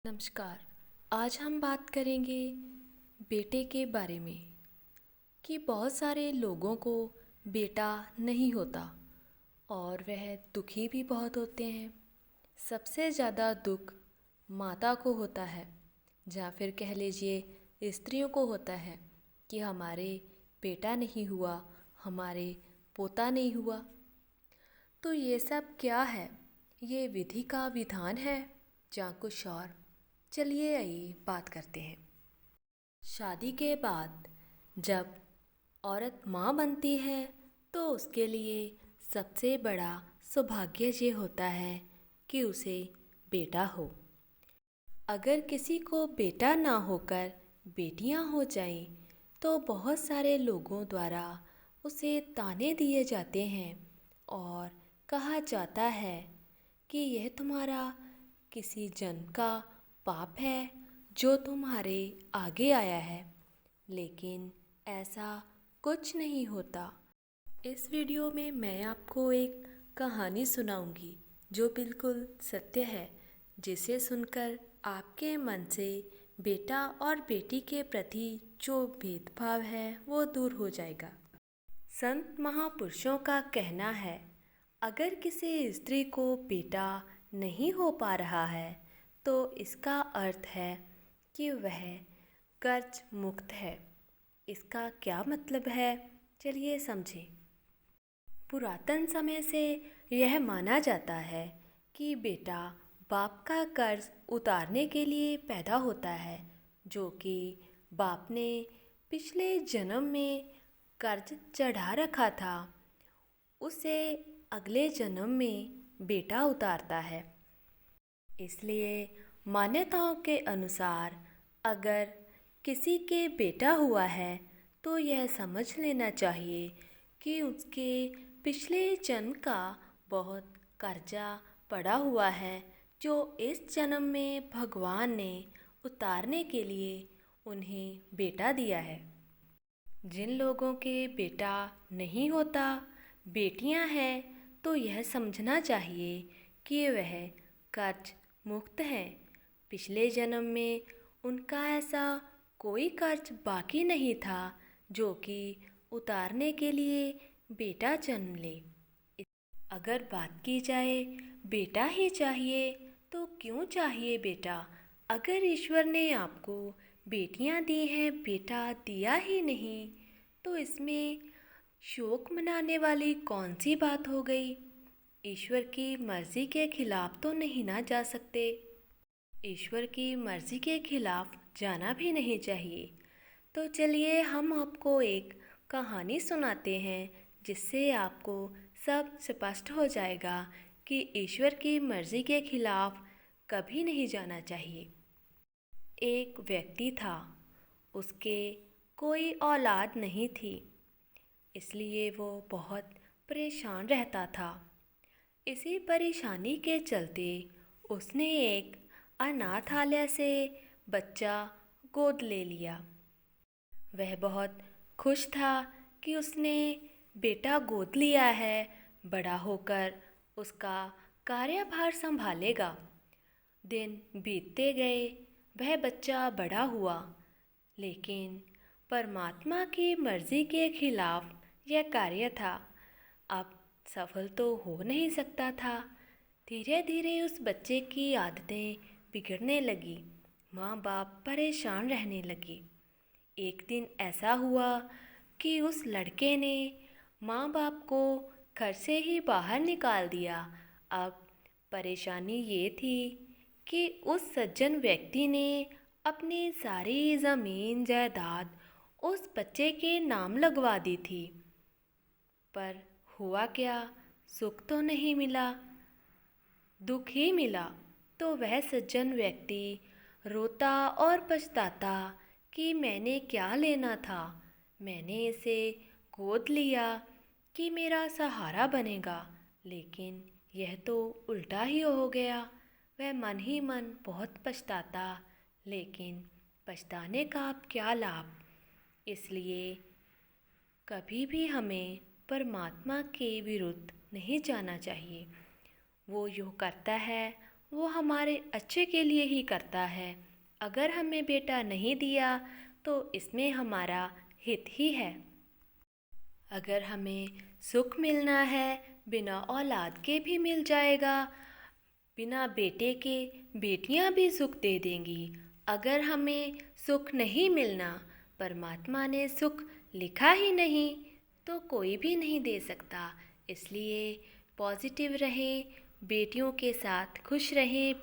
नमस्कार। आज हम बात करेंगे बेटे के बारे में कि बहुत सारे लोगों को बेटा नहीं होता और वह दुखी भी बहुत होते हैं। सबसे ज़्यादा दुख माता को होता है या फिर कह लीजिए स्त्रियों को होता है कि हमारे बेटा नहीं हुआ, हमारे पोता नहीं हुआ। तो ये सब क्या है? ये विधि का विधान है या कुछ और? चलिए आइए बात करते हैं। शादी के बाद जब औरत माँ बनती है तो उसके लिए सबसे बड़ा सौभाग्य ये होता है कि उसे बेटा हो। अगर किसी को बेटा ना होकर बेटियां हो जाएं तो बहुत सारे लोगों द्वारा उसे ताने दिए जाते हैं और कहा जाता है कि यह तुम्हारा किसी जन्म का पाप है जो तुम्हारे आगे आया है। लेकिन ऐसा कुछ नहीं होता। इस वीडियो में मैं आपको एक कहानी सुनाऊंगी जो बिल्कुल सत्य है, जिसे सुनकर आपके मन से बेटा और बेटी के प्रति जो भेदभाव है वो दूर हो जाएगा। संत महापुरुषों का कहना है, अगर किसी स्त्री को बेटा नहीं हो पा रहा है तो इसका अर्थ है कि वह कर्ज मुक्त है। इसका क्या मतलब है, चलिए समझें। पुरातन समय से यह माना जाता है कि बेटा बाप का कर्ज उतारने के लिए पैदा होता है, जो कि बाप ने पिछले जन्म में कर्ज चढ़ा रखा था, उसे अगले जन्म में बेटा उतारता है। इसलिए मान्यताओं के अनुसार अगर किसी के बेटा हुआ है तो यह समझ लेना चाहिए कि उसके पिछले जन्म का बहुत कर्जा पड़ा हुआ है, जो इस जन्म में भगवान ने उतारने के लिए उन्हें बेटा दिया है। जिन लोगों के बेटा नहीं होता, बेटियां हैं, तो यह समझना चाहिए कि वह कर्ज मुक्त हैं। पिछले जन्म में उनका ऐसा कोई कर्ज बाकी नहीं था जो कि उतारने के लिए बेटा जन्म ले। अगर बात की जाए बेटा ही चाहिए तो क्यों चाहिए बेटा? अगर ईश्वर ने आपको बेटियां दी हैं, बेटा दिया ही नहीं, तो इसमें शोक मनाने वाली कौन सी बात हो गई? ईश्वर की मर्जी के खिलाफ तो नहीं ना जा सकते। ईश्वर की मर्जी के खिलाफ जाना भी नहीं चाहिए। तो चलिए हम आपको एक कहानी सुनाते हैं जिससे आपको सब स्पष्ट हो जाएगा कि ईश्वर की मर्जी के खिलाफ कभी नहीं जाना चाहिए। एक व्यक्ति था, उसके कोई औलाद नहीं थी, इसलिए वो बहुत परेशान रहता था। इसी परेशानी के चलते उसने एक अनाथालय से बच्चा गोद ले लिया। वह बहुत खुश था कि उसने बेटा गोद लिया है, बड़ा होकर उसका कार्यभार संभालेगा। दिन बीतते गए, वह बच्चा बड़ा हुआ, लेकिन परमात्मा की मर्जी के खिलाफ यह कार्य था। अब सफल तो हो नहीं सकता था। धीरे धीरे उस बच्चे की आदतें बिगड़ने लगी, माँ बाप परेशान रहने लगे। एक दिन ऐसा हुआ कि उस लड़के ने माँ बाप को घर से ही बाहर निकाल दिया। अब परेशानी ये थी कि उस सज्जन व्यक्ति ने अपनी सारी ज़मीन जायदाद उस बच्चे के नाम लगवा दी थी। पर हुआ क्या, सुख तो नहीं मिला, दुख ही मिला। तो वह सज्जन व्यक्ति रोता और पछताता कि मैंने क्या लेना था, मैंने इसे गोद लिया कि मेरा सहारा बनेगा, लेकिन यह तो उल्टा ही हो गया। वह मन ही मन बहुत पछताता, लेकिन पछताने का अब क्या लाभ। इसलिए कभी भी हमें परमात्मा के विरुद्ध नहीं जाना चाहिए। वो जो करता है वो हमारे अच्छे के लिए ही करता है। अगर हमें बेटा नहीं दिया तो इसमें हमारा हित ही है। अगर हमें सुख मिलना है बिना औलाद के भी मिल जाएगा। बिना बेटे के बेटियां भी सुख दे देंगी। अगर हमें सुख नहीं मिलना, परमात्मा ने सुख लिखा ही नहीं, तो कोई भी नहीं दे सकता। इसलिए पॉजिटिव रहें, बेटियों के साथ खुश रहें।